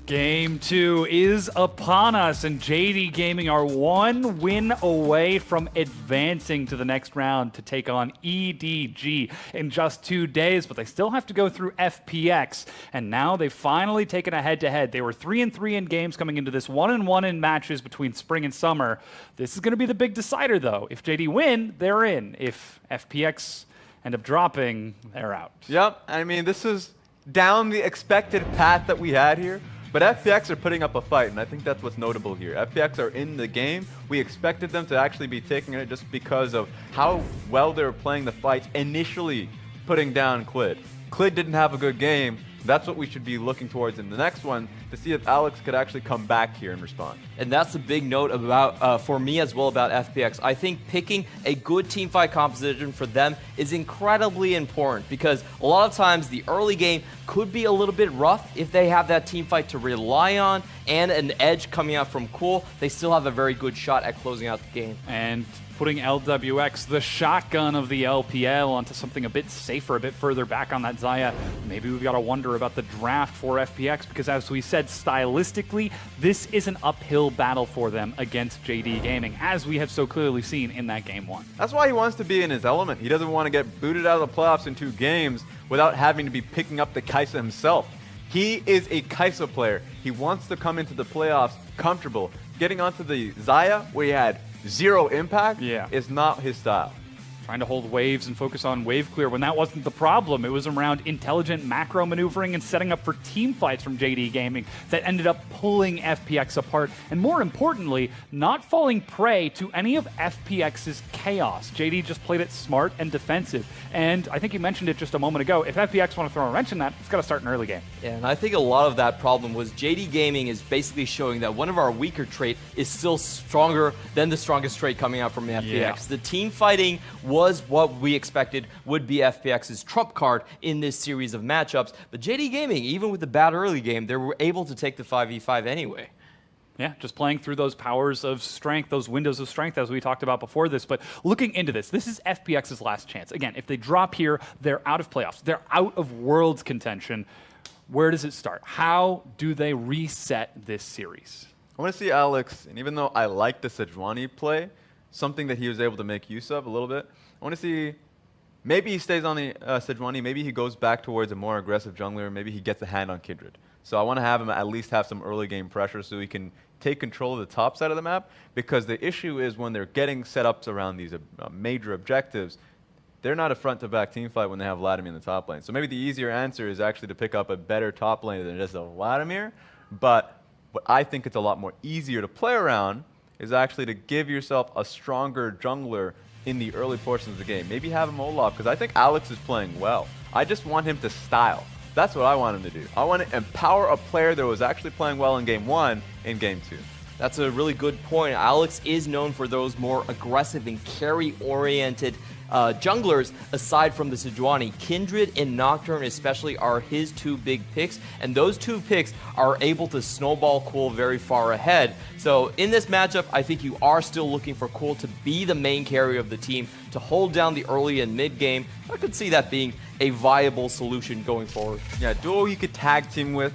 Game 2 is upon us, and JD Gaming are one win away from advancing to the next round to take on EDG in just 2 days, but they still have to go through FPX, and now they've finally taken a head-to-head. They were 3-3 in games coming into this, 1-1 in matches between spring and summer. This is going to be the big decider, though. If JD win, they're in. If FPX end up dropping, they're out. Yep, I mean, this is down the expected path that we had here. But FPX are putting up a fight, and I think that's what's notable here. FPX are in the game. We expected them to actually be taking it just because of how well they were playing the fights, initially putting down Clid. Clid didn't have a good game. That's what we should be looking towards in the next one, to see if Alex could actually come back here and respond. And that's a big note about for me as well about FPX. I think picking a good team fight composition for them is incredibly important, because a lot of times the early game could be a little bit rough. If they have that team fight to rely on and an edge coming out from Cool, they still have a very good shot at closing out the game. And putting LWX, the shotgun of the LPL, onto something a bit safer, a bit further back on that Xayah. Maybe we've got to wonder about the draft for FPX, because as we said, stylistically, this is an uphill battle for them against JD Gaming, as we have so clearly seen in that Game 1. That's why he wants to be in his element. He doesn't want to get booted out of the playoffs in 2 games without having to be picking up the Kai'Sa himself. He is a Kai'Sa player. He wants to come into the playoffs comfortable. Getting onto the Xayah, where he had 0 impact, is not his style. Trying to hold waves and focus on wave clear when that wasn't the problem. It was around intelligent macro maneuvering and setting up for team fights from JD Gaming that ended up pulling FPX apart, and more importantly, not falling prey to any of FPX's chaos. JD just played it smart and defensive, and I think you mentioned it just a moment ago. If FPX want to throw a wrench in that, it's got to start in early game. Yeah, and I think a lot of that problem was JD Gaming is basically showing that one of our weaker trait is still stronger than the strongest trait coming out from FPX. Yeah. The team fighting was what we expected would be FPX's trump card in this series of matchups, but JD Gaming, even with the bad early game, they were able to take the 5v5 anyway. Yeah, just playing through those powers of strength, those windows of strength, as we talked about before this. But looking into this is FPX's last chance. Again, if they drop here, they're out of playoffs. They're out of Worlds contention. Where does it start? How do they reset this series? I want to see Alex, and even though I like the Sejuani play, something that he was able to make use of a little bit, I want to see, maybe he stays on the Sejuani, maybe he goes back towards a more aggressive jungler, maybe he gets a hand on Kindred. So I want to have him at least have some early game pressure so he can take control of the top side of the map, because the issue is when they're getting setups around these major objectives, they're not a front-to-back team fight when they have Vladimir in the top lane. So maybe the easier answer is actually to pick up a better top lane than just a Vladimir, but what I think it's a lot more easier to play around is actually to give yourself a stronger jungler in the early portions of the game. Maybe have him Olaf, because I think Alex is playing well. I just want him to style. That's what I want him to do. I want to empower a player that was actually playing well in Game 1 in Game 2. That's a really good point. Alex is known for those more aggressive and carry-oriented junglers aside from the Sejuani. Kindred and Nocturne especially are his 2 big picks, and those 2 picks are able to snowball Cool very far ahead. So in this matchup, I think you are still looking for Cool to be the main carry of the team, to hold down the early and mid game. I could see that being a viable solution going forward. Yeah, duo he could tag team with.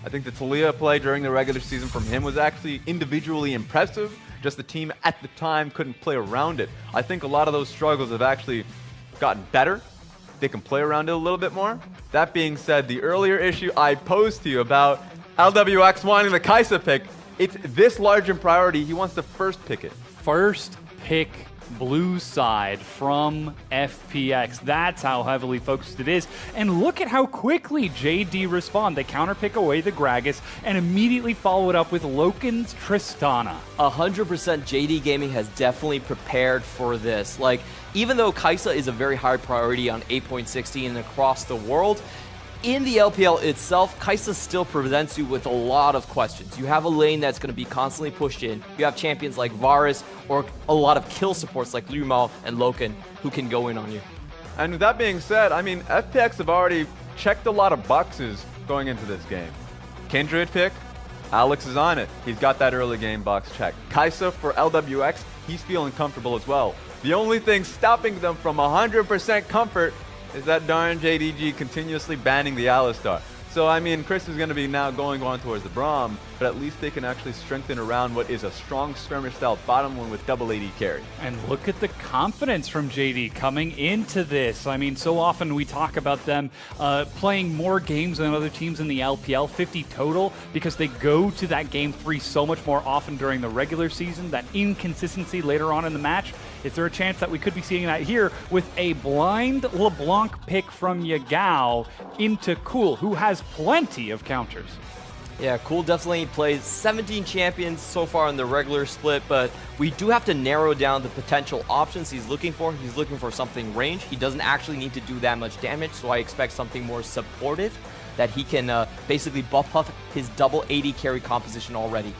I think the Taliyah play during the regular season from him was actually individually impressive. Just the team at the time couldn't play around it. I think a lot of those struggles have actually gotten better. They can play around it a little bit more. That being said, the earlier issue I posed to you about LWX wanting the Kai'Sa pick, it's this large in priority, he wants to first pick it. First pick blue side from FPX. That's how heavily focused it is. And look at how quickly JD respond. They counterpick away the Gragas and immediately follow it up with Loken's Tristana. 100% JD Gaming has definitely prepared for this. Like, even though Kai'Sa is a very high priority on 8.16 and across the world, in the LPL itself, Kai'Sa still presents you with a lot of questions. You have a lane that's going to be constantly pushed in. You have champions like Varus or a lot of kill supports like Liu Mao and Loken who can go in on you. And with that being said, I mean, FPX have already checked a lot of boxes going into this game. Kindred pick, Alex is on it. He's got that early game box check. Kai'Sa for LWX, he's feeling comfortable as well. The only thing stopping them from 100% comfort is that darn JDG continuously banning the Alistar. So, I mean, Chris is going to be now going on towards the Braum, but at least they can actually strengthen around what is a strong skirmish-style bottom one with double AD carry. And look at the confidence from JD coming into this. I mean, so often we talk about them playing more games than other teams in the LPL, 50 total, because they go to that game 3 so much more often during the regular season, that inconsistency later on in the match. Is there a chance that we could be seeing that here with a blind LeBlanc pick from Yagao into Cool, who has plenty of counters? Yeah, Cool definitely plays 17 champions so far in the regular split, but we do have to narrow down the potential options he's looking for. He's looking for something range. He doesn't actually need to do that much damage, so I expect something more supportive that he can basically buff up his double AD carry composition already.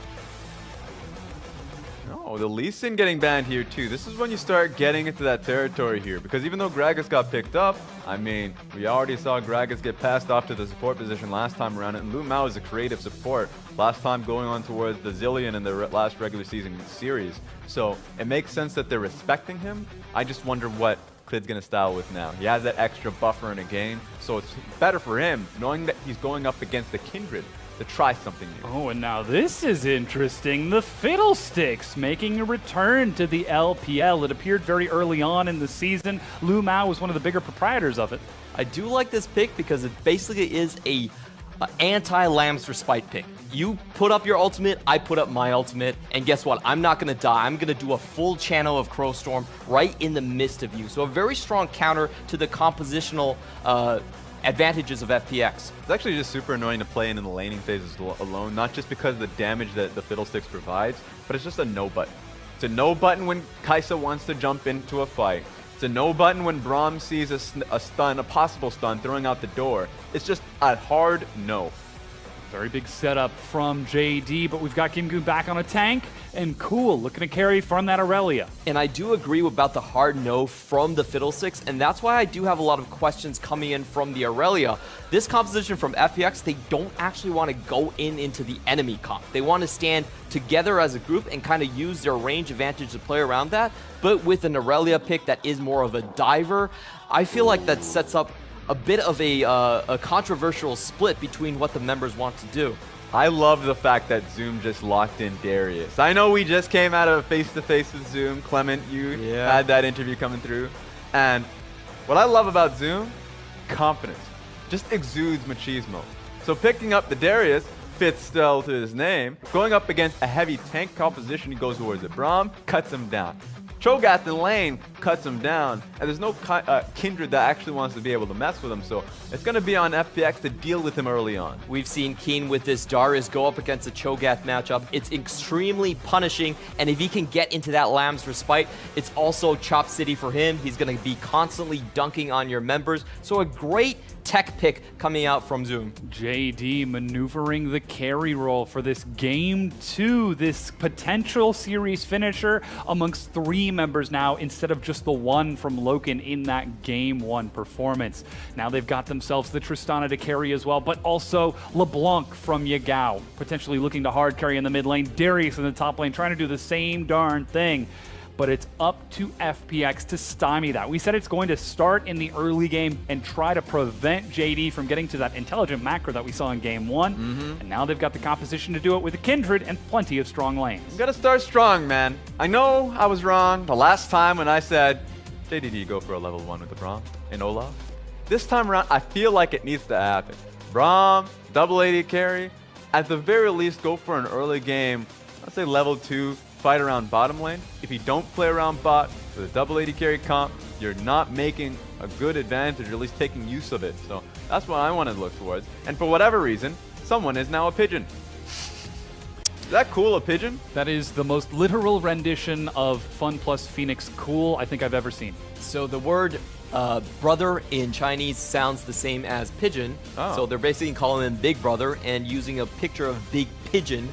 Oh, the Lee Sin getting banned here too. This is when you start getting into that territory here, because even though Gragas got picked up, I mean, we already saw Gragas get passed off to the support position last time around, and Lu Mao is a creative support last time going on towards the Zillion in the last regular season series. So it makes sense that they're respecting him. I just wonder what Klid's going to style with now. He has that extra buffer in a game, so it's better for him knowing that he's going up against the Kindred to try something new. Oh, and now this is interesting. The Fiddlesticks making a return to the LPL. It appeared very early on in the season. Lu Mao was one of the bigger proprietors of it. I do like this pick because it basically is a anti-Lamb's Respite pick. You put up your ultimate, I put up my ultimate, and guess what? I'm not going to die. I'm going to do a full channel of Crow Storm right in the midst of you. So a very strong counter to the compositional advantages of FPX. It's actually just super annoying to play in the laning phases alone, not just because of the damage that the Fiddlesticks provides, but it's just a no button. It's a no button when Kaisa wants to jump into a fight. It's a no button when Braum sees a stun, a possible stun, throwing out the door. It's just a hard no. Very big setup from JD, but we've got Kim Goon back on a tank, and Cool looking to carry from that Aurelia. And I do agree about the hard no from the Fiddlesticks, and that's why I do have a lot of questions coming in from the Aurelia. This composition from FPX, they don't actually want to go into the enemy comp. They want to stand together as a group and kind of use their range advantage to play around that, but with an Aurelia pick that is more of a diver, I feel like that sets up a bit of a controversial split between what the members want to do. I love the fact that Zoom just locked in Darius. I know we just came out of a face-to-face with Zoom. Clement, you had that interview coming through. And what I love about Zoom, confidence. Just exudes machismo. So picking up the Darius fits still to his name. Going up against a heavy tank composition, he goes towards the Braum, cuts him down. Cho'Gath in lane cuts him down, and there's no Kindred that actually wants to be able to mess with him, so it's going to be on FPX to deal with him early on. We've seen Keen with this Darius go up against a Cho'Gath matchup. It's extremely punishing, and if he can get into that Lamb's Respite, it's also Chop City for him. He's going to be constantly dunking on your members, so a great tech pick coming out from Zoom. JD maneuvering the carry role for this game 2, this potential series finisher amongst 3 members now instead of just the one from Loken in that game 1 performance. Now they've got themselves the Tristana to carry as well, but also LeBlanc from Yagao, potentially looking to hard carry in the mid lane, Darius in the top lane trying to do the same darn thing. But it's up to FPX to stymie that. We said it's going to start in the early game and try to prevent JD from getting to that intelligent macro that we saw in game 1. And now they've got the composition to do it with a Kindred and plenty of strong lanes. You gotta start strong, man. I know I was wrong the last time when I said, JDD go for a level 1 with the Braum and Olaf. This time around, I feel like it needs to happen. Braum, double AD carry, at the very least go for an early game, let's say level 2, fight around bottom lane. If you don't play around bot with a double AD carry comp, you're not making a good advantage, or at least taking use of it. So that's what I want to look towards. And for whatever reason, someone is now a pigeon. Is that cool, a pigeon? That is the most literal rendition of FunPlus Phoenix Cool I think I've ever seen. So the word brother in Chinese sounds the same as pigeon. So they're basically calling him Big Brother and using a picture of Big Pigeon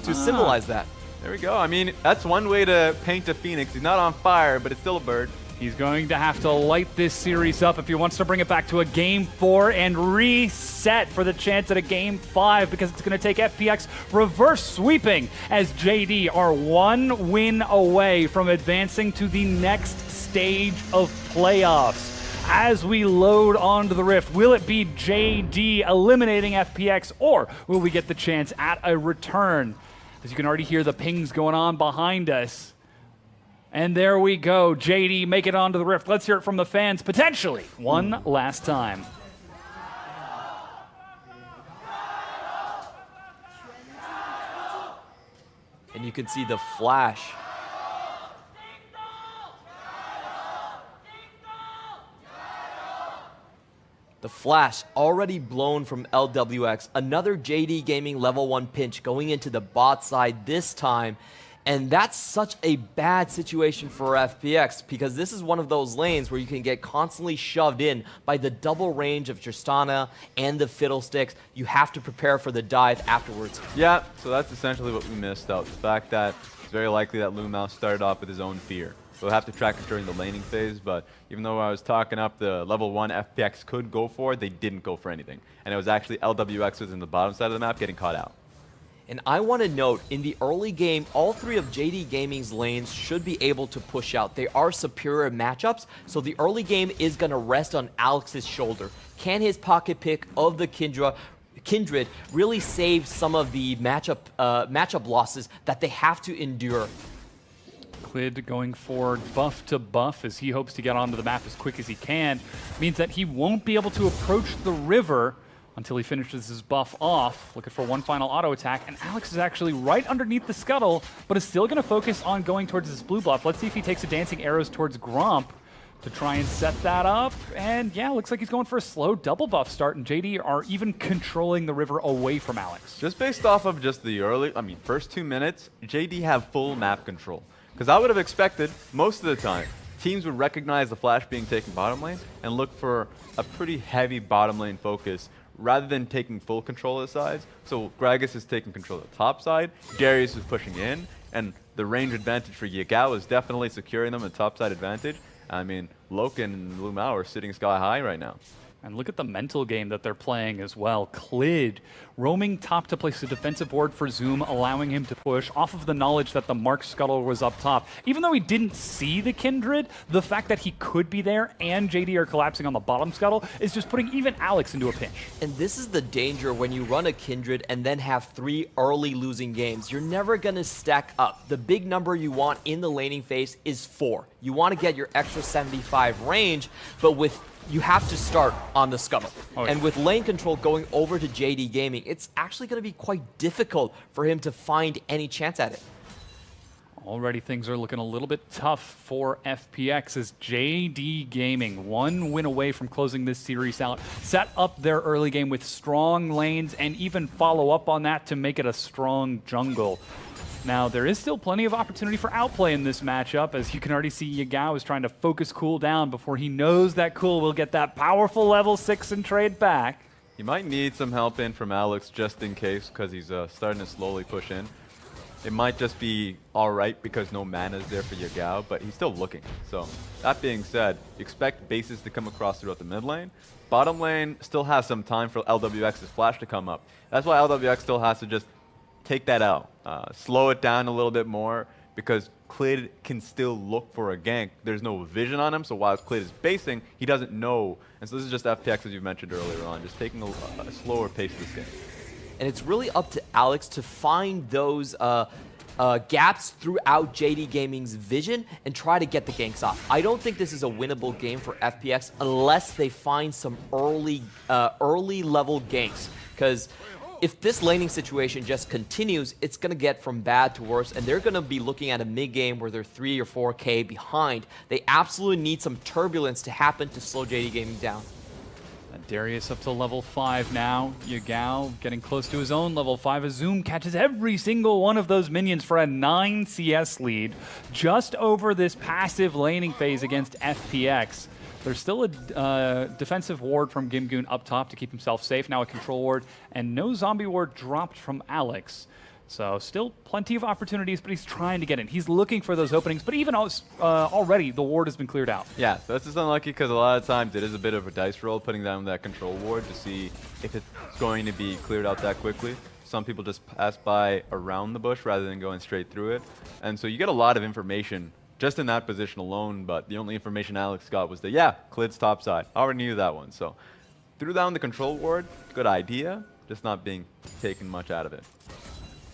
to symbolize that. There we go. I mean, that's one way to paint a phoenix. He's not on fire, but it's still a bird. He's going to have to light this series up if he wants to bring it back to a game 4 and reset for the chance at a game 5, because it's going to take FPX reverse sweeping as JD are 1 win away from advancing to the next stage of playoffs. as we load onto the Rift. Will it be JD eliminating FPX, or will we get the chance at a return? As you can already hear the pings going on behind us. And there we go, JD make it onto the Rift. Let's hear it from the fans, potentially one last time. And you can see the flash. The flash already blown from LWX. Another JD Gaming level 1 pinch going into the bot side this time. And that's such a bad situation for FPX because this is one of those lanes where you can get constantly shoved in by the double range of Tristana and the Fiddlesticks. You have to prepare for the dive afterwards. Yeah, so that's essentially what we missed out. The fact that it's very likely that Lumao started off with his own fear. We'll have to track it during the laning phase, but even though I was talking up the level 1 FPX could go for, they didn't go for anything. And it was actually LWX was in the bottom side of the map getting caught out. And I want to note, in the early game, all 3 of JD Gaming's lanes should be able to push out. They are superior matchups, so the early game is going to rest on Alex's shoulder. Can his pocket pick of the Kindred really save some of the matchup losses that they have to endure? Clid going forward buff to buff as he hopes to get onto the map as quick as he can. Means that he won't be able to approach the river until he finishes his buff off. Looking for one final auto attack, and Alex is actually right underneath the scuttle, but is still going to focus on going towards his blue buff. Let's see if he takes a dancing arrows towards Gromp to try and set that up. And yeah, looks like he's going for a slow double buff start, and JD are even controlling the river away from Alex. Just based off of just the first 2 minutes, JD have full map control. Because I would have expected, most of the time, teams would recognize the flash being taken bottom lane and look for a pretty heavy bottom lane focus rather than taking full control of the sides. So Gragas is taking control of the top side, Darius is pushing in, and the range advantage for Yagao is definitely securing them a top side advantage. I mean, Loken and Lumao are sitting sky high right now. And look at the mental game that they're playing as well. Clid roaming top to place a defensive ward for Zoom, allowing him to push off of the knowledge that the Mark Scuttle was up top. Even though he didn't see the Kindred, the fact that he could be there and JD are collapsing on the bottom Scuttle is just putting even Alex into a pinch. And this is the danger when you run a Kindred and then have 3 early losing games. You're never going to stack up. The big number you want in the laning phase is 4. You want to get your extra 75 range, but you have to start on the Scuttle. Oh, yeah. And with lane control going over to JD Gaming, it's actually going to be quite difficult for him to find any chance at it. Already things are looking a little bit tough for FPX as JD Gaming, 1 win away from closing this series out, set up their early game with strong lanes and even follow up on that to make it a strong jungle. Now, there is still plenty of opportunity for outplay in this matchup, as you can already see Yagao is trying to focus Cool down before he knows that Cool will get that powerful level 6 and trade back. He might need some help in from Alex just in case, because he's starting to slowly push in. It might just be alright because no mana is there for Yagao, but he's still looking. So, that being said, expect bases to come across throughout the mid lane. Bottom lane still has some time for LWX's flash to come up. That's why LWX still has to just take that out. Slow it down a little bit more because Clid can still look for a gank. There's no vision on him, so while Clid is basing, he doesn't know. And so this is just FPX, as you mentioned earlier on, just taking a slower pace of this game. And it's really up to Alex to find those gaps throughout JD Gaming's vision and try to get the ganks off. I don't think this is a winnable game for FPX unless they find some early level ganks, because if this laning situation just continues, it's going to get from bad to worse, and they're going to be looking at a mid-game where they're 3 or 4K behind. They absolutely need some turbulence to happen to slow JD Gaming down. Darius up to level 5 now. Yagao getting close to his own level 5 as Zoom catches every single one of those minions for a 9 CS lead just over this passive laning phase against FPX. There's still a defensive ward from Gimgoon up top to keep himself safe. Now a control ward, and no zombie ward dropped from Alex. So still plenty of opportunities, but he's trying to get in. He's looking for those openings, but even already the ward has been cleared out. Yeah, so that's just unlucky because a lot of times it is a bit of a dice roll putting down that control ward to see if it's going to be cleared out that quickly. Some people just pass by around the bush rather than going straight through it. And so you get a lot of information just in that position alone, but the only information Alex got was that, yeah, Klid's topside. I already knew that one. So threw down the control ward, good idea, just not being taken much out of it.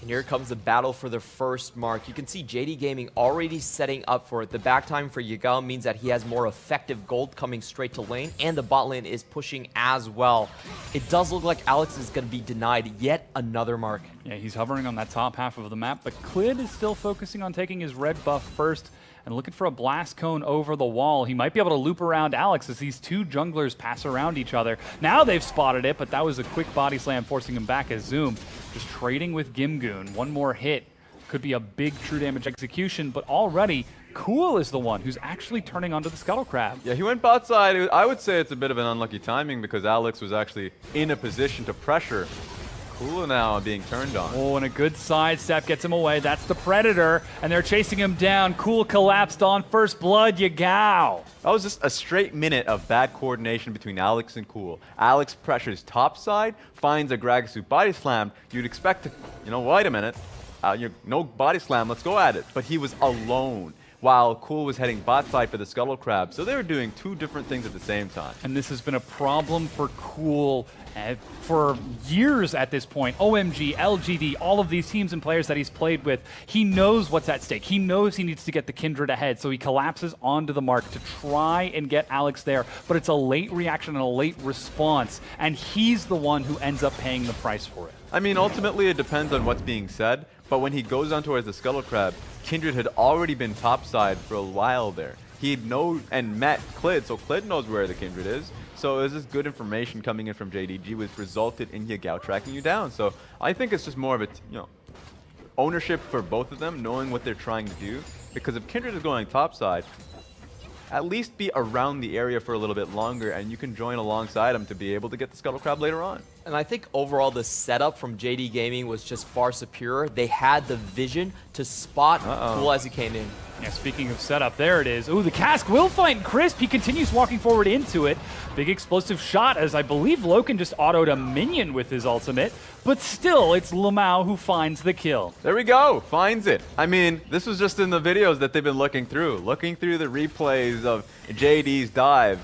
And here comes the battle for the first mark. You can see JD Gaming already setting up for it. The back time for Yagao means that he has more effective gold coming straight to lane, and the bot lane is pushing as well. It does look like Alex is going to be denied yet another mark. Yeah, he's hovering on that top half of the map, but Klid is still focusing on taking his red buff first and looking for a blast cone over the wall. He might be able to loop around Alex as these two junglers pass around each other. Now they've spotted it, but that was a quick body slam forcing him back as Zoom just trading with Gimgoon. One more hit could be a big true damage execution, but already Cool is the one who's actually turning onto the Scuttle Crab. Yeah, he went bot side. I would say it's a bit of an unlucky timing because Alex was actually in a position to pressure. Cool now being turned on. Oh, and a good sidestep gets him away. That's the Predator, and they're chasing him down. Cool collapsed on first blood. Yagao. That was just a straight minute of bad coordination between Alex and Cool. Alex pressures top side, finds a Gragasoo body slam. You'd expect to, wait a minute. No body slam, let's go at it. But he was alone while Cool was heading bot side for the Scuttle Crab. So they were doing two different things at the same time. And this has been a problem for Cool for years at this point. OMG, LGD, all of these teams and players that he's played with, he knows what's at stake. He knows he needs to get the Kindred ahead, so he collapses onto the mark to try and get Alex there. But it's a late reaction and a late response, and he's the one who ends up paying the price for it. I mean, ultimately it depends on what's being said, but when he goes on towards the Scuttle Crab, Kindred had already been topside for a while there. He'd know and met Klid, so Klid knows where the Kindred is. So it was just good information coming in from JDG, which resulted in Yagao tracking you down. So I think it's just more of a, ownership for both of them, knowing what they're trying to do. Because if Kindred is going topside, at least be around the area for a little bit longer, and you can join alongside him to be able to get the Scuttle Crab later on. And I think overall the setup from JD Gaming was just far superior. They had the vision to spot Cool as he came in. Yeah, speaking of setup, there it is. Ooh, the cask will find Crisp. He continues walking forward into it. Big explosive shot as I believe Loken just autoed a minion with his ultimate. But still, it's Lamau who finds the kill. There we go. Finds it. I mean, this was just in the videos that they've been looking through. Looking through the replays of JD's dives.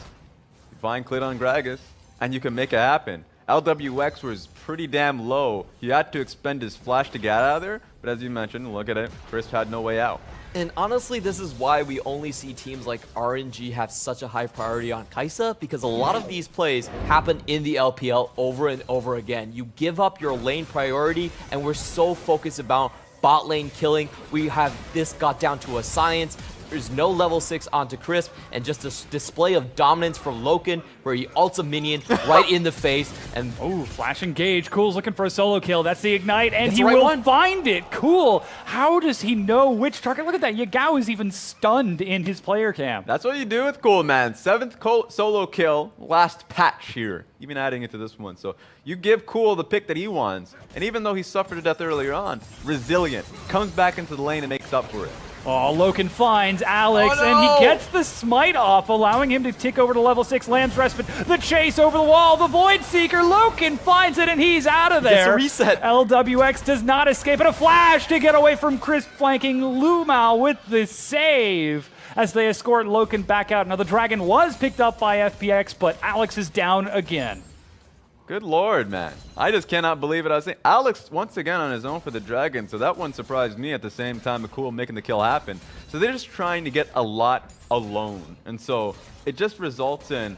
You find Klid on Gragas, and you can make it happen. LWX was pretty damn low. He had to expend his flash to get out of there. But as you mentioned, look at it. Crisp had no way out. And honestly, this is why we only see teams like RNG have such a high priority on Kai'Sa, because a lot of these plays happen in the LPL over and over again. You give up your lane priority, and we're so focused about bot lane killing. We have this got down to a science. There's no level 6 onto Crisp, and just a display of dominance from Loken, where he ults a minion right in the face. And ooh, flash engage. Cool's looking for a solo kill. That's the ignite, and it's he the right will one. find it. Cool. How does he know which target? Look at that. Yagao is even stunned in his player cam. That's what you do with Cool, man. 7th solo kill, last patch here, even adding it to this one. So you give Cool the pick that he wants, and even though he suffered to death earlier on, resilient, comes back into the lane and makes up for it. Oh, Loken finds Alex, Oh, no! and he gets the smite off, allowing him to tick over to level 6. Lamb's Respite, the chase over the wall, the Void Seeker. Loken finds it, and he's out of there. Gets a reset. LWX does not escape, and a flash to get away from Crisp, flanking Lumao with the save as they escort Loken back out. Now, the Dragon was picked up by FPX, but Alex is down again. Good lord, man. I just cannot believe it. I was saying, Alex once again on his own for the Dragon, so that one surprised me at the same time of Cool making the kill happen. So they're just trying to get a lot alone. And so it just results in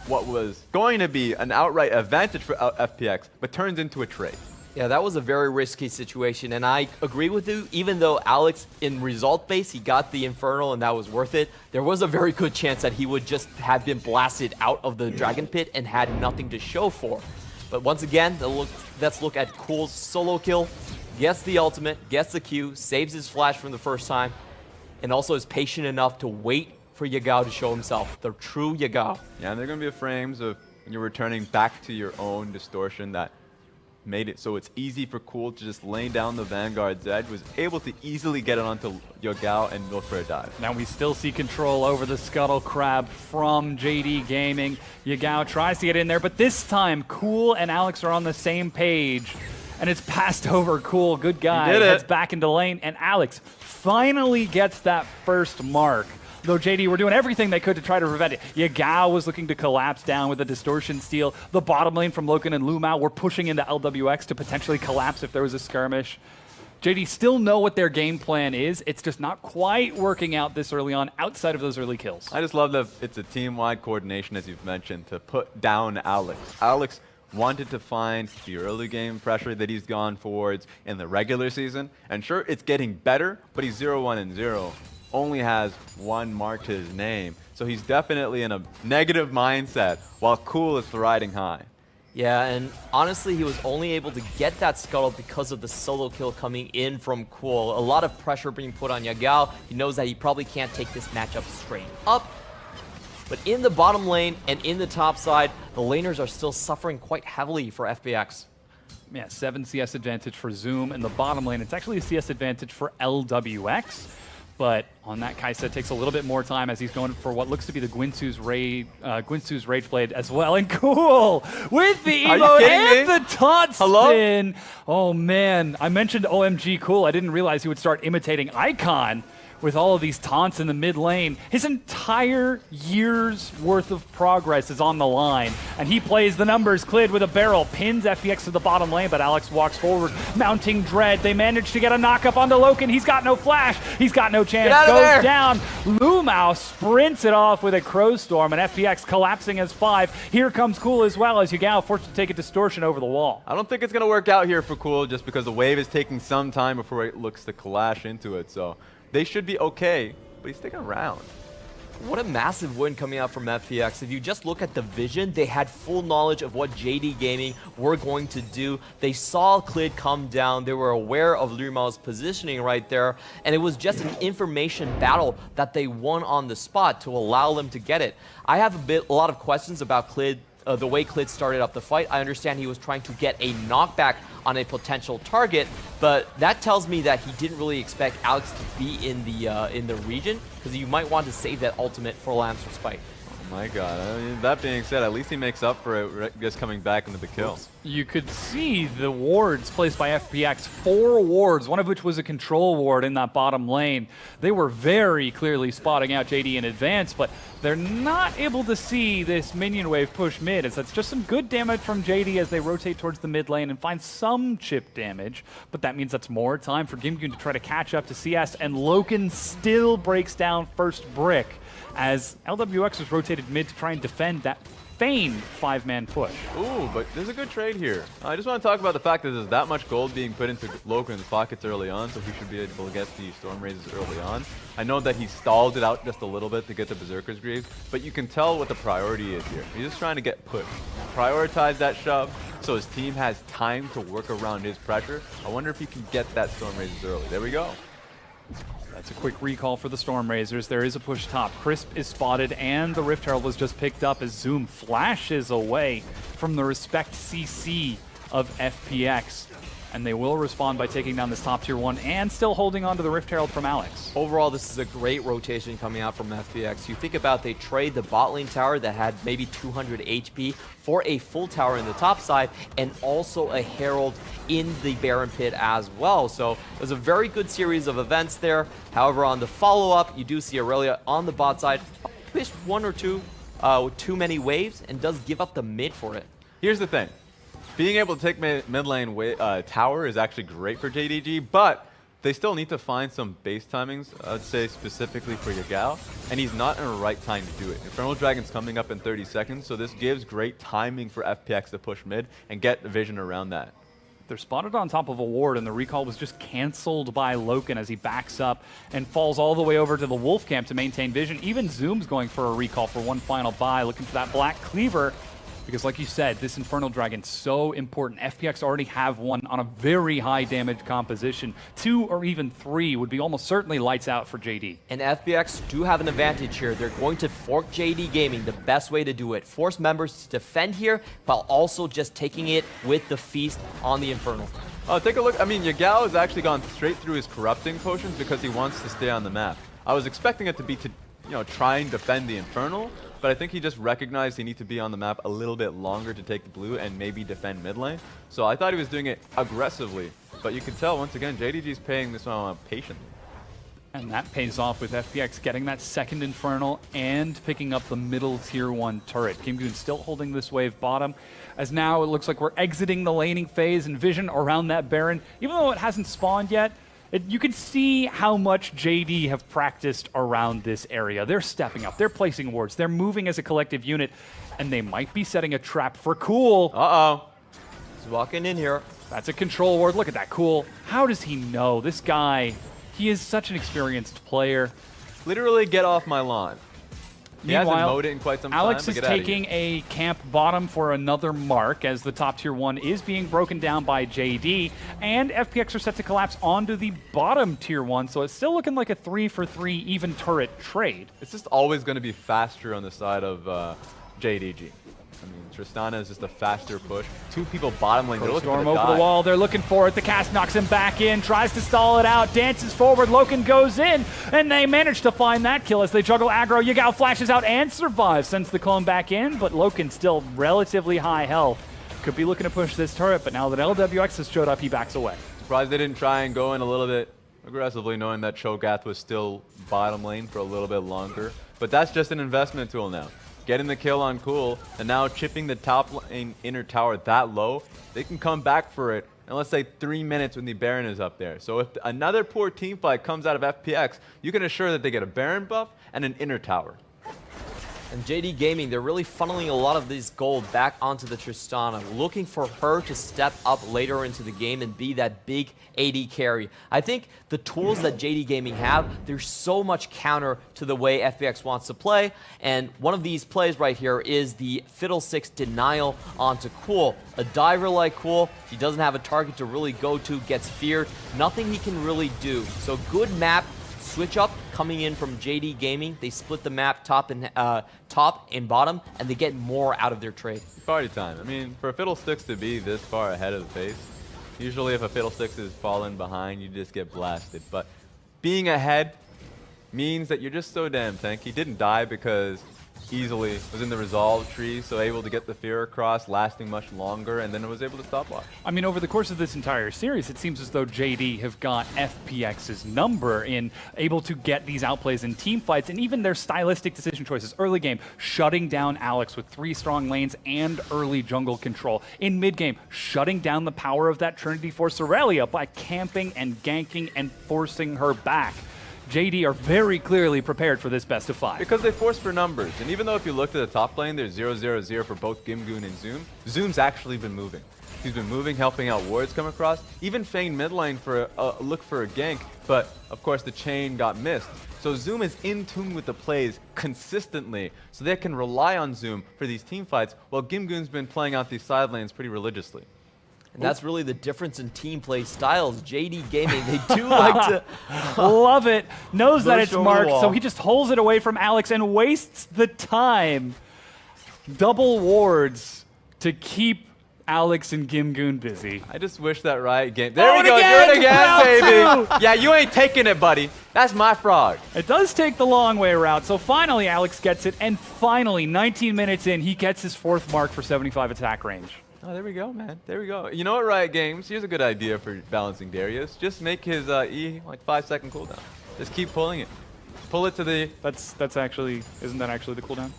what was going to be an outright advantage for FPX, but turns into a trade. yeah, that was a very risky situation, and I agree with you. Even though Alex, in result base, he got the Infernal and that was worth it, there was a very good chance that he would just have been blasted out of the Dragon Pit and had nothing to show for. But once again, let's look at Cool's solo kill. Gets the ultimate, gets the Q, saves his flash from the first time, and also is patient enough to wait for Yagao to show himself, the true Yagao. Yeah, and there are going to be frames of when you're returning back to your own distortion that made it so it's easy for Cool to just lay down the Vanguard's edge, was able to easily get it onto Yagao and look for a dive. Now we still see control over the Scuttle Crab from JD Gaming. Yagao tries to get in there, but this time Cool and Alex are on the same page. and it's passed over. Cool, good guy. He did it. Heads back into lane, and Alex finally gets that first mark. Though JD were doing everything they could to try to prevent it. Yagao was looking to collapse down with a distortion steal. The bottom lane from Loken and Lumao were pushing into LWX to potentially collapse if there was a skirmish. JD still know what their game plan is. It's just not quite working out this early on outside of those early kills. I just love that it's a team-wide coordination, as you've mentioned, to put down Alex. Alex wanted to find the early game pressure that he's gone towards in the regular season. And sure, it's getting better, but he's 0-1-0. Only has one mark to his name. So he's definitely in a negative mindset, while Cool is riding high. Yeah, and honestly, he was only able to get that scuttle because of the solo kill coming in from Cool. A lot of pressure being put on Yagao. He knows that he probably can't take this matchup straight up. But in the bottom lane and in the top side, the laners are still suffering quite heavily for FPX. Yeah, 7 CS advantage for Zoom. In the bottom lane, it's actually a CS advantage for LWX. But on that, Kaisa takes a little bit more time as he's going for what looks to be the Guinsu's Rage Blade as well. And Cool with the emote and the taunt spin. Oh man, I mentioned OMG Cool. I didn't realize he would start imitating Icon with all of these taunts in the mid lane. His entire year's worth of progress is on the line, and he plays the numbers. Clid with a barrel, pins FPX to the bottom lane, but Alex walks forward, mounting Dread. They manage to get a knock-up onto Loken. He's got no flash. He's got no chance. Goes down. Lumao sprints it off with a Crow Storm, and FPX collapsing as 5. Here comes Cool as well, as Yagao forced to take a distortion over the wall. I don't think it's going to work out here for Cool, just because the wave is taking some time before it looks to clash into it. So they should be okay, but he's sticking around. What a massive win coming out from FPX. If you just look at the vision, they had full knowledge of what JD Gaming were going to do. They saw Clid come down. They were aware of Lumao's positioning right there. And it was just an information battle that they won on the spot to allow them to get it. I have a lot of questions about Clid. The way Clid started up the fight. I understand he was trying to get a knockback on a potential target, but that tells me that he didn't really expect Alex to be in the region, because you might want to save that ultimate for Lamb's Respite. Oh my god. I mean, that being said, at least he makes up for it just coming back into the kills. You could see the wards placed by FPX, 4 wards, one of which was a control ward in that bottom lane. They were very clearly spotting out JD in advance, but they're not able to see this minion wave push mid, as that's just some good damage from JD as they rotate towards the mid lane and find some chip damage, but that means that's more time for Gimgun to try to catch up to CS, and Loken still breaks down first brick as LWX was rotated mid to try and defend that feigned 5-man push. Ooh, but there's a good trade here. I just want to talk about the fact that there's that much gold being put into Loken's pockets early on, so he should be able to get the Storm Razors early on. I know that he stalled it out just a little bit to get the Berserker's Greaves, but you can tell what the priority is here. He's just trying to get pushed. Prioritize that shove so his team has time to work around his pressure. I wonder if he can get that Storm Razors early. There we go. That's a quick recall for the Storm Razors. There is a push top. Crisp is spotted, and the Rift Herald was just picked up as Zoom flashes away from the Respect CC of FPX. And they will respond by taking down this top tier 1 and still holding on to the Rift Herald from Alex. Overall, this is a great rotation coming out from FPX. You think about they trade the bot lane tower that had maybe 200 HP for a full tower in the top side and also a Herald in the Baron Pit as well. So it was a very good series of events there. However, on the follow-up, you do see Aurelia on the bot side push 1 or 2 with too many waves and does give up the mid for it. Here's the thing. Being able to take mid lane tower is actually great for JDG, but they still need to find some base timings, I'd say specifically for Yagao, and he's not in the right time to do it. Infernal Dragon's coming up in 30 seconds, so this gives great timing for FPX to push mid and get the vision around that. They're spotted on top of a ward, and the recall was just canceled by Loken as he backs up and falls all the way over to the Wolf Camp to maintain vision. Even Zoom's going for a recall for one final buy, looking for that Black Cleaver. Because like you said, this Infernal Dragon's so important. FPX already have one on a very high damage composition. 2 or even 3 would be almost certainly lights out for JD. And FPX do have an advantage here. They're going to fork JD Gaming the best way to do it. Force members to defend here, while also just taking it with the feast on the Infernal. Oh, take a look. I mean, Yagao has actually gone straight through his corrupting potions because he wants to stay on the map. I was expecting it to be to, try and defend the Infernal, but I think he just recognized he needs to be on the map a little bit longer to take the blue and maybe defend mid lane. So I thought he was doing it aggressively, but you can tell once again, JDG's paying this one patiently. And that pays off with FPX getting that second Infernal and picking up the middle tier 1 turret. Gimgoon still holding this wave bottom, as now it looks like we're exiting the laning phase and Vision around that Baron. Even though it hasn't spawned yet, you can see how much JD have practiced around this area. They're stepping up, they're placing wards, they're moving as a collective unit, and they might be setting a trap for Cool. Uh-oh. He's walking in here. That's a control ward. Look at that, Cool. How does he know? This guy, he is such an experienced player. Literally, get off my lawn. He hasn't Meanwhile, mowed it in quite some time. Alex but is get outta here. taking a camp bottom for another mark as the top tier 1 is being broken down by JD, and FPX are set to collapse onto the bottom tier 1, so it's still looking like a 3-for-3 even turret trade. It's just always going to be faster on the side of JDG. I mean, Tristana is just a faster push. Two people bottom lane. They're looking for Storm the over dive. the wall. They're looking for it. The cast knocks him back in, tries to stall it out, dances forward. Loken goes in, and they manage to find that kill as they juggle aggro. Yagao flashes out and survives, sends the clone back in, but Loken still relatively high health. Could be looking to push this turret, but now that LWX has showed up, he backs away. Surprised they didn't try and go in a little bit aggressively, knowing that Cho'Gath was still bottom lane for a little bit longer. But that's just an investment tool now. Getting the kill on Cool, and now chipping the top lane inner tower that low, they can come back for it in, let's say, 3 minutes when the Baron is up there. So if another poor team fight comes out of FPX, you can assure that they get a Baron buff and an inner tower. And JD Gaming, they're really funneling a lot of this gold back onto the Tristana, looking for her to step up later into the game and be that big AD carry. I think the tools that JD Gaming have, there's so much counter to the way FPX wants to play, and one of these plays right here is the Fiddlesticks denial onto Cool. A diver like Cool, he doesn't have a target to really go to, gets feared, nothing he can really do. So good map, switch up coming in from JD Gaming. They split the map top and bottom, and they get more out of their trade. Party time. I mean, for Fiddlesticks to be this far ahead of the pace, usually if a Fiddlesticks is falling behind, you just get blasted. But being ahead means that you're just so damn tanky. He didn't die because easily was in the resolve tree, so able to get the fear across, lasting much longer, and then was able to stopwatch. I mean, over the course of this entire series, it seems as though JD have got FPX's number in able to get these outplays in team fights, and even their stylistic decision choices. Early game, shutting down Alex with 3 strong lanes and early jungle control. In mid game, shutting down the power of that Trinity Force Aurelia by camping and ganking and forcing her back. JD are very clearly prepared for this best of 5. Because they force for numbers, and even though if you look at the top lane, there's 0-0-0 for both Gimgoon and Zoom, Zoom's actually been moving. He's been moving, helping out wards come across, even Fang mid lane for a look for a gank, but of course the chain got missed. So Zoom is in tune with the plays consistently, so they can rely on Zoom for these team fights, while Gimgoon's been playing out these side lanes pretty religiously. And that's really the difference in team play styles. JD Gaming, they do like to... Love it. Knows that Push it's over the marked, so wall. he just holds it away from Alex and wastes the time. Double wards to keep Alex and Gimgoon busy. I just wish that Riot game. There Do we it go, again! do it again, Round baby. Yeah, you ain't taking it, buddy. That's my frog. It does take the long way around, so finally Alex gets it, and finally, 19 minutes in, he gets his 4th mark for 75 attack range. Oh, there we go, man. There we go. You know what, Riot Games? Here's a good idea for balancing Darius. Just make his E like 5-second cooldown. Just keep pulling it. Pull it to the... That's actually, isn't that actually the cooldown?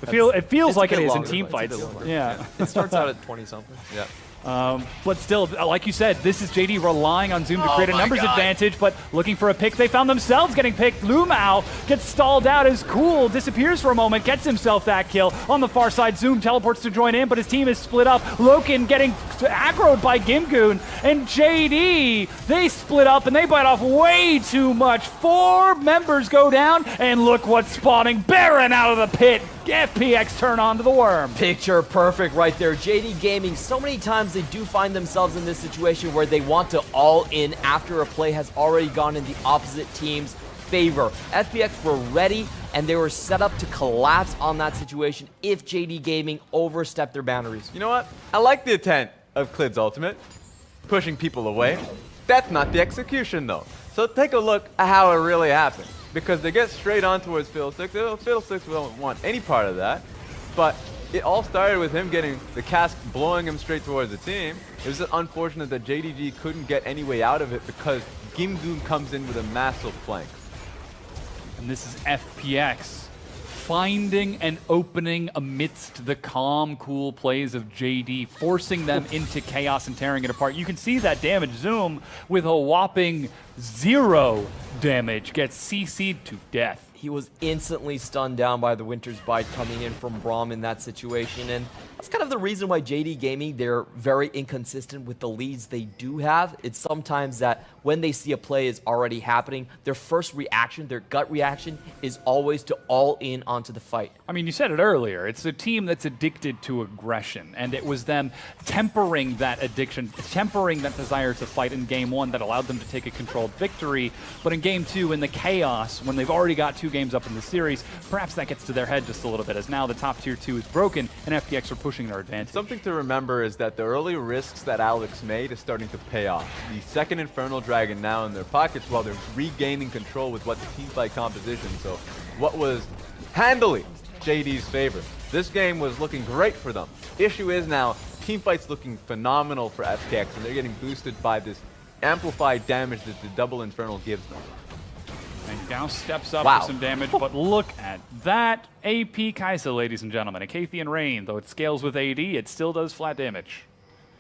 It feels it's a like it bit is in longer, team but it's a fights. bit longer. Yeah. It starts out at 20-something. Yeah. But still, like you said, this is JD relying on Zoom to create a my numbers God. advantage, but looking for a pick. They found themselves getting picked. Lumao gets stalled out as Cool disappears for a moment, gets himself that kill. On the far side, Zoom teleports to join in, but his team is split up. Loken getting aggroed by Gimgoon, and JD, they split up and they bite off way too much. 4 members go down, and look what's spawning. Baron out of the pit. FPX turn on to the worm. Picture perfect right there. JD Gaming, so many times they do find themselves in this situation where they want to all in after a play has already gone in the opposite team's favor. FPX were ready and they were set up to collapse on that situation if JD Gaming overstepped their boundaries. You know what? I like the intent of Clid's ultimate. Pushing people away. That's not the execution, though. So take a look at how it really happened. because they get straight on towards Fiddlesticks. Fiddlesticks don't want any part of that, but it all started with him getting the cask blowing him straight towards the team. It was unfortunate that JDG couldn't get any way out of it because Gimgoon comes in with a massive flank. And this is FPX finding an opening amidst the calm, cool plays of JD, forcing them into chaos and tearing it apart. You can see that damage. Zoom, with a whopping 0 damage, gets CC'd to death. He was instantly stunned down by the Winter's Bite coming in from Braum in that situation, and that's kind of the reason why JD Gaming, they're very inconsistent with the leads they do have. It's sometimes that when they see a play is already happening, their first reaction, their gut reaction, is always to all in onto the fight. I mean, you said it earlier, it's a team that's addicted to aggression, and it was them tempering that addiction, tempering that desire to fight in Game 1 that allowed them to take a controlled victory. But in Game 2, in the chaos, when they've already got 2 games up in the series, perhaps that gets to their head just a little bit, as now the top tier 2 is broken, and FPX are pushing their advantage. Something to remember is that the early risks that Alex made is starting to pay off. The second Infernal Dragon now in their pockets while they're regaining control with what the teamfight composition. So what was handily JD's favor. This game was looking great for them. Issue is now, teamfight's looking phenomenal for FPX, and they're getting boosted by this amplified damage that the double Infernal gives them. And Gauss steps up Wow. for some damage, but look at that AP Kaisa, ladies and gentlemen. A Cathian Rain, though it scales with AD, it still does flat damage.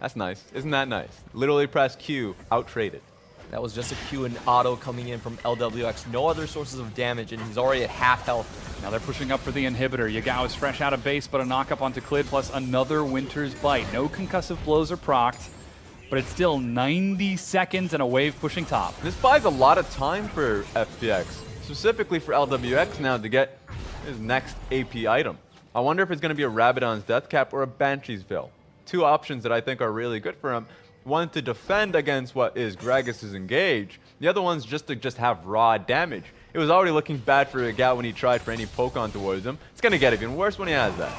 That's nice. Isn't that nice? Literally press Q, out-traded. That was just a Q and auto coming in from LWX. No other sources of damage, and he's already at half health. Now they're pushing up for the inhibitor. Yagao is fresh out of base, but a knock-up onto Clid, plus another Winter's Bite. No concussive blows are procced, but it's still 90 seconds and a wave pushing top. This buys a lot of time for FPX, specifically for LWX now to get his next AP item. I wonder if it's going to be a Rabadon's Death Cap or a Banshee's Veil. 2 options that I think are really good for him. One to defend against what is Gragas's Engage. The other one's just to have raw damage. It was already looking bad for Yagao when he tried for any poke-on towards him. It's going to get even worse when he has that.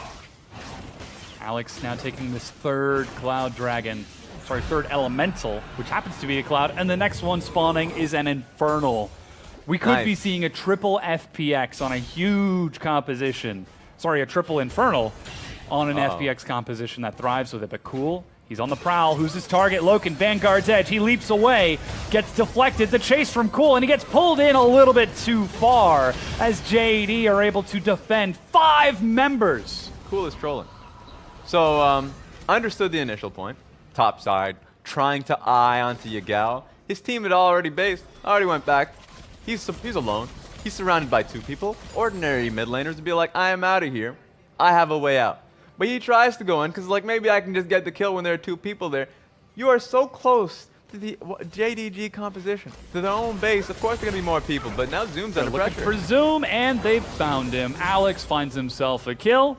Alex now taking this third third elemental, which happens to be a cloud, and the next one spawning is an infernal. We could be seeing a triple FPX on a huge composition. Sorry, a triple infernal on an FPX composition that thrives with it, but cool. He's on the prowl. Who's his target? Loken, Vanguard's Edge. He leaps away, gets deflected. The chase from Cool, and he gets pulled in a little bit too far as JD are able to defend 5 members. Cool is trolling. So, I understood the initial point. Top side, trying to eye onto Yagao. His team had already based, already went back. He's alone. He's surrounded by 2 people. Ordinary mid laners would be like, I am out of here. I have a way out. But he tries to go in because, like, maybe I can just get the kill when there are 2 people there. You are so close to the JDG composition, to their own base. Of course, there are going to be more people, but now Zoom's under Looking pressure. for Zoom, and they've found him. Alex finds himself a kill.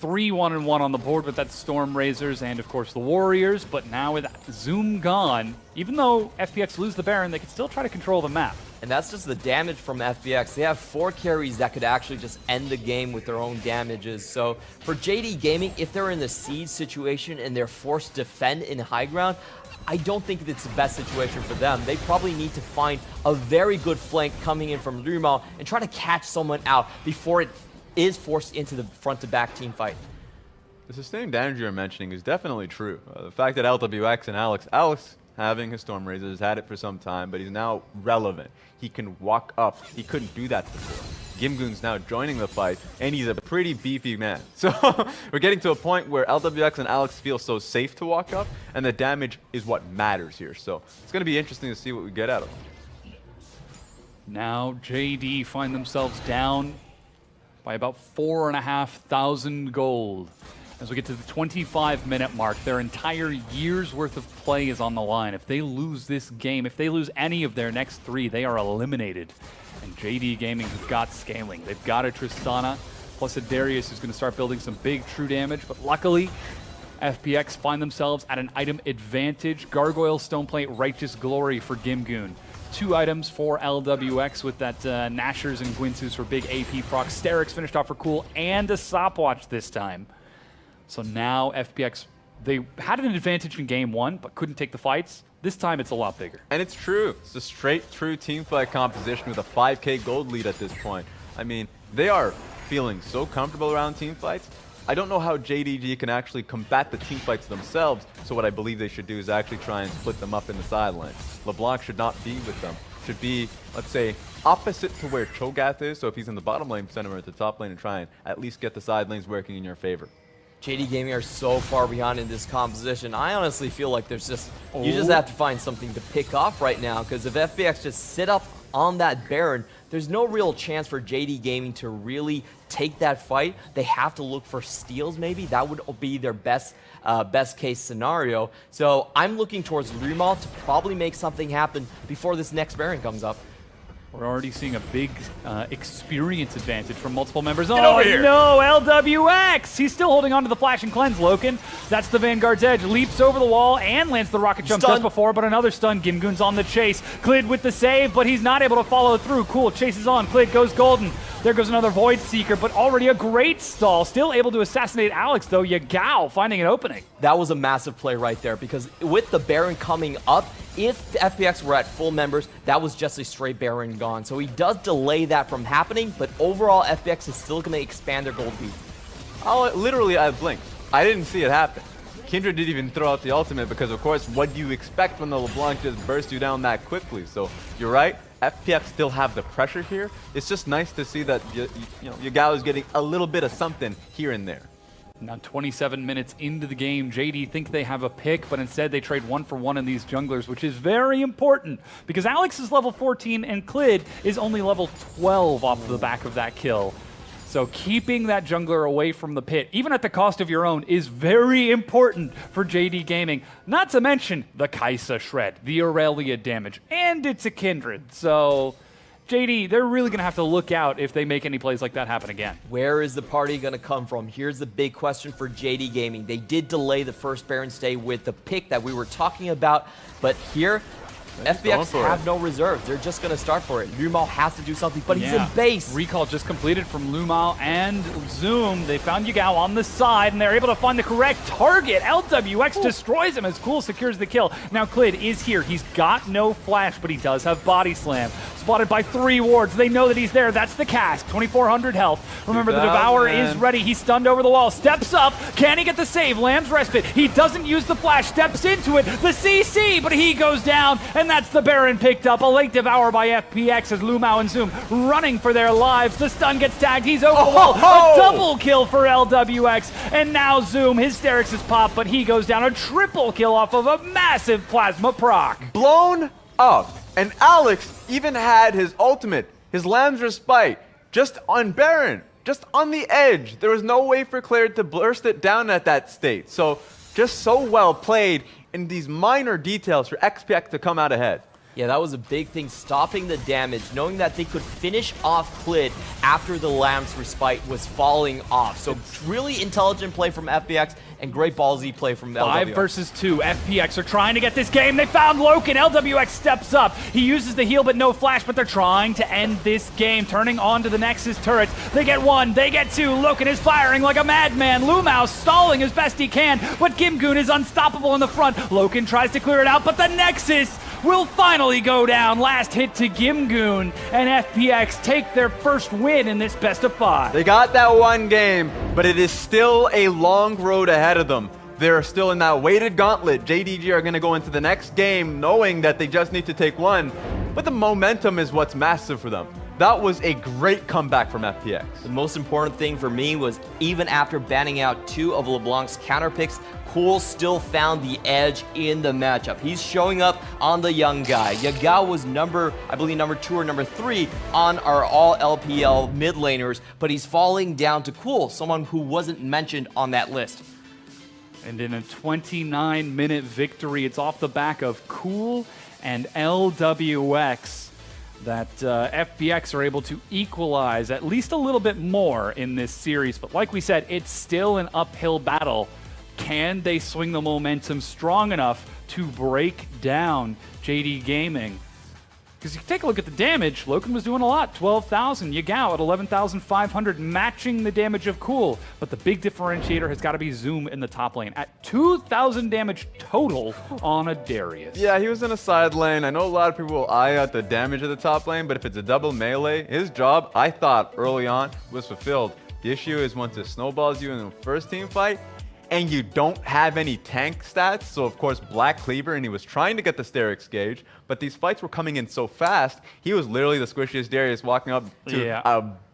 3-1-1 on the board with that Storm Razors and, of course, the Warriors. But now with Zoom gone, even though FPX lose the Baron, they can still try to control the map. And that's just the damage from FPX. They have 4 carries that could actually just end the game with their own damages. So for JD Gaming, if they're in the siege situation and they're forced to defend in high ground, I don't think it's the best situation for them. They probably need to find a very good flank coming in from Rumal and try to catch someone out before it is forced into the front-to-back team fight. The sustained damage you're mentioning is definitely true. The fact that LWX and Alex having his Storm Razors, had it for some time, but he's now relevant. He can walk up. He couldn't do that before. Gimgoon's now joining the fight, and he's a pretty beefy man. So we're getting to a point where LWX and Alex feel so safe to walk up, and the damage is what matters here. So it's going to be interesting to see what we get out of him. Now JD find themselves down by about 4,500 gold. As we get to the 25-minute mark, their entire year's worth of play is on the line. If they lose this game, if they lose any of their next 3, they are eliminated. And JD Gaming has got scaling. They've got a Tristana, plus a Darius who's going to start building some big true damage. But luckily, FPX find themselves at an item advantage. Gargoyle, Stoneplate, Righteous Glory for Gimgoon. 2 items for LWX with that Nashers and Gwinsus for big AP procs. Sterix finished off for Cool, and a stopwatch this time. So now FPX They had an advantage in game 1, but couldn't take the fights. This time it's a lot bigger. And it's true. It's a straight, true teamfight composition with a 5K gold lead at this point. I mean, they are feeling so comfortable around teamfights. I don't know how JDG can actually combat the teamfights themselves, so what I believe they should do is actually try and split them up in the sidelines. LeBlanc should not be with them. Should be, let's say, opposite to where Cho'Gath is, so if he's in the bottom lane, send him at the top lane and try and at least get the side lanes working in your favor. JD Gaming are so far behind in this composition. I honestly feel like there's just, you just have to find something to pick off right now, because if FPX just sit up on that Baron, there's no real chance for JD Gaming to really take that fight. They have to look for steals maybe. That would be their best case scenario. So I'm looking towards Lumal to probably make something happen before this next Baron comes up. We're already seeing a big experience advantage from multiple members. Get over here. No, LWX! He's still holding on to the Flash and Cleanse, Loken. That's the Vanguard's Edge. Leaps over the wall and lands the rocket jump just before, but another stun. Gimgoon's on the chase. Klid with the save, but he's not able to follow through. Cool, chases on. Klid goes golden. There goes another Void Seeker, but already a great stall. Still able to assassinate Alex, though. Yagao finding an opening. That was a massive play right there, because with the Baron coming up, if the FPX were at full members, that was just a straight Baron gone. So he does delay that from happening, but overall, FPX is still going to expand their gold lead. Oh, literally, I blinked. I didn't see it happen. Kindred didn't even throw out the ultimate because, of course, what do you expect when the LeBlanc just bursts you down that quickly? So you're right. FPX still have the pressure here. It's just nice to see that Yagao is getting a little bit of something here and there. Now 27 minutes into the game, JD think they have a pick, but instead they trade 1-for-1 in these junglers, which is very important because Alex is level 14 and Klid is only level 12 off the back of that kill. So keeping that jungler away from the pit, even at the cost of your own, is very important for JD Gaming. Not to mention the Kai'Sa shred, the Aurelia damage, and it's a Kindred. So JD, they're really going to have to look out if they make any plays like that happen again. Where is the party going to come from? Here's the big question for JD Gaming. They did delay the first Baron stay with the pick that we were talking about, but here, FPX have no reserves. They're just going to start for it. Lumal has to do something, but he's in base. Recall just completed from Lumal and Zoom. They found Yagao on the side, and they're able to find the correct target. LWX destroys him as Cool secures the kill. Now Klid is here. He's got no flash, but he does have Body Slam. Spotted by 3 wards. They know that he's there. That's the cast. 2,400 health. Remember, the Devourer is ready. He's stunned over the wall. Steps up. Can he get the save? Lands Respite. He doesn't use the flash. Steps into it. The CC, but he goes down, and that's the Baron picked up. A late Devour by FPX as Lumao and Zoom running for their lives. The stun gets tagged. He's over the wall. A double kill for LWX. And now Zoom, Hysterics is popped, but he goes down. A triple kill off of a massive plasma proc. Blown up. And Alex even had his ultimate, his Lamb's Respite, just on Baron, just on the edge. There was no way for Claire to burst it down at that state. So just so well played in these minor details for FPX to come out ahead. Yeah, that was a big thing, stopping the damage, knowing that they could finish off Klid after the Lamb's Respite was falling off. So really intelligent play from FPX and great ballsy play from LWX. 5 versus 2. FPX are trying to get this game. They found Loken. LWX steps up. He uses the heal, but no flash, but they're trying to end this game, turning on to the Nexus turrets. They get 1, they get 2. Loken is firing like a madman. Lumao stalling as best he can, but Gimgoon is unstoppable in the front. Loken tries to clear it out, but the Nexus will finally go down. Last hit to Gimgoon, and FPX take their first win in this best of 5. They got that one game, but it is still a long road ahead of them. They're still in that weighted gauntlet. JDG are going to go into the next game knowing that they just need to take 1, but the momentum is what's massive for them. That was a great comeback from FPX. The most important thing for me was even after banning out 2 of LeBlanc's counter picks, Cool still found the edge in the matchup. He's showing up on the young guy. Yagao was I believe number 2 or number 3 on our all LPL mid laners, but he's falling down to Cool, someone who wasn't mentioned on that list. And in a 29-minute victory, it's off the back of Cool and LWX that FPX are able to equalize at least a little bit more in this series. But like we said, it's still an uphill battle. Can they swing the momentum strong enough to break down JD Gaming? Because you take a look at the damage, Loken was doing a lot, 12,000. Yagao at 11,500, matching the damage of Cool. But the big differentiator has got to be Zoom in the top lane at 2,000 damage total on a Darius. Yeah, he was in a side lane. I know a lot of people will eye out the damage of the top lane, but if it's a double melee, his job, I thought early on, was fulfilled. The issue is once it snowballs you in the first team fight, and you don't have any tank stats, so of course Black Cleaver, and he was trying to get the Sterix gauge, but these fights were coming in so fast, he was literally the squishiest Darius walking up to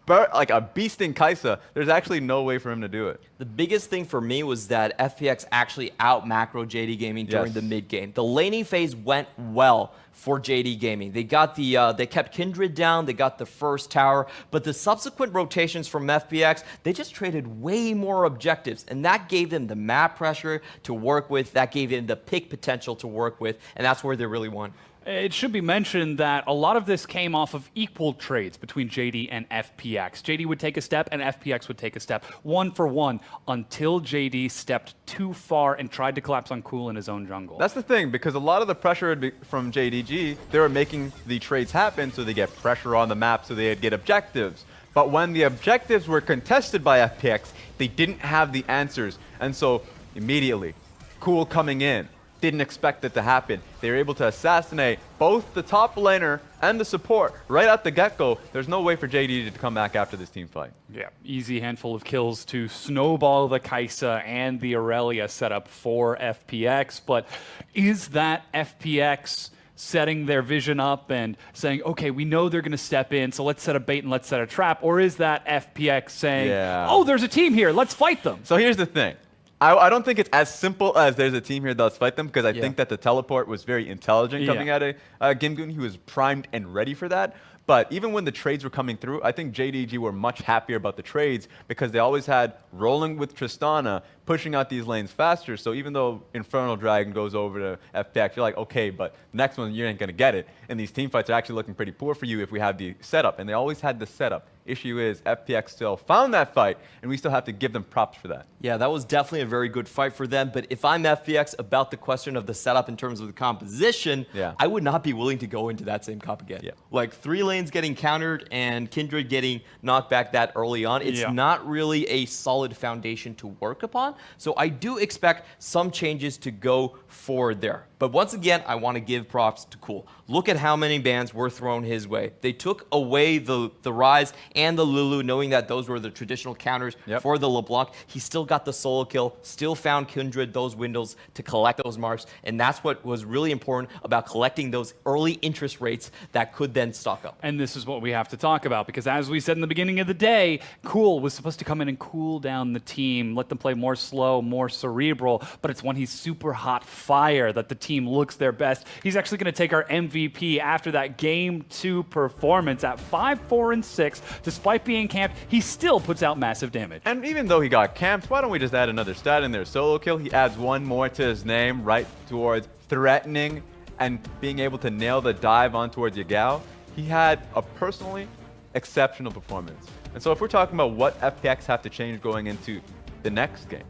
like a beasting Kaisa. There's actually no way for him to do it. The biggest thing for me was that FPX actually out-macro JD Gaming during the mid game. The laning phase went well for JD Gaming. They got they kept Kindred down, they got the first tower, but the subsequent rotations from FPX, they just traded way more objectives, and that gave them the map pressure to work with, that gave them the pick potential to work with, and that's where they really won. It should be mentioned that a lot of this came off of equal trades between JD and FPX. JD would take a step and FPX would take a step, 1 for 1, until JD stepped too far and tried to collapse on Cool in his own jungle. That's the thing, because a lot of the pressure would be from JDG, they were making the trades happen so they get pressure on the map so they'd get objectives. But when the objectives were contested by FPX, they didn't have the answers. And so immediately, Cool coming in, didn't expect it to happen. They were able to assassinate both the top laner and the support right at the get-go. There's no way for JD to come back after this team fight. Yeah, easy handful of kills to snowball the Kaisa and the Aurelia setup for FPX. But is that FPX setting their vision up and saying, okay, we know they're going to step in, so let's set a bait and let's set a trap? Or is that FPX saying, oh, there's a team here, let's fight them? So here's the thing. I don't think it's as simple as there's a team here that's fight them, because I think that the teleport was very intelligent coming out of Gimgoon. He was primed and ready for that. But even when the trades were coming through, I think JDG were much happier about the trades because they always had rolling with Tristana, pushing out these lanes faster. So even though Infernal Dragon goes over to FPX, you're like, okay, but next one you ain't going to get it. And these team fights are actually looking pretty poor for you if we have the setup. And they always had the setup. Issue is FPX still found that fight, and we still have to give them props for that. Yeah, that was definitely a very good fight for them. But if I'm FPX about the question of the setup in terms of the composition, I would not be willing to go into that same comp again. Like 3 lanes getting countered and Kindred getting knocked back that early on, it's not really a solid foundation to work upon. So I do expect some changes to go forward there. But once again, I want to give props to Cool. Look at how many bans were thrown his way. They took away the Ryze and the Lulu, knowing that those were the traditional counters for the LeBlanc. He still got the solo kill, still found Kindred those windows to collect those marks, and that's what was really important about collecting those early interest rates that could then stock up. And this is what we have to talk about, because as we said in the beginning of the day, Cool was supposed to come in and cool down the team, let them play more slow, more cerebral, but it's when he's super hot fire that the team looks their best. He's actually going to take our MVP after that Game 2 performance at 5-4-6. Despite being camped, he still puts out massive damage. And even though he got camped, why don't we just add another stat in there? Solo kill, he adds one more to his name, right towards threatening and being able to nail the dive on towards Yagao. He had a personally exceptional performance. And so if we're talking about what FPX have to change going into the next game,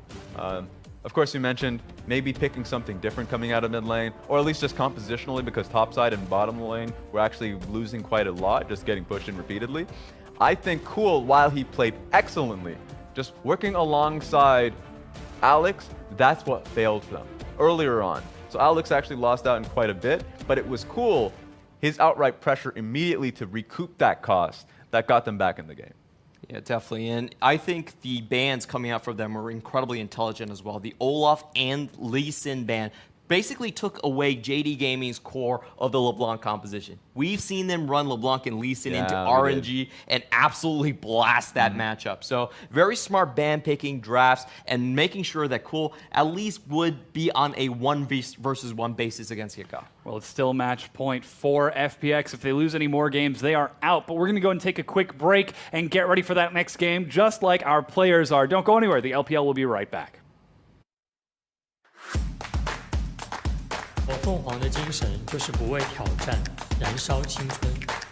of course, you mentioned maybe picking something different coming out of mid lane, or at least just compositionally, because topside and bottom lane were actually losing quite a lot, just getting pushed in repeatedly. I think Cool, while he played excellently, just working alongside Alex, that's what failed for them earlier on. So Alex actually lost out in quite a bit, but it was Cool, his outright pressure immediately to recoup that cost, that got them back in the game. Yeah, definitely. And I think the bans coming out from them were incredibly intelligent as well. The Olaf and Lee Sin ban basically took away JD Gaming's core of the LeBlanc composition. We've seen them run LeBlanc and Lee Sin into RNG and absolutely blast that matchup. So very smart ban picking drafts and making sure that Cool at least would be on a 1v1 basis against Yagao. Well, it's still match point for FPX. If they lose any more games, they are out. But we're going to go and take a quick break and get ready for that next game, just like our players are. Don't go anywhere. The LPL will be right back. 凤凰的精神就是不畏挑战，燃烧青春。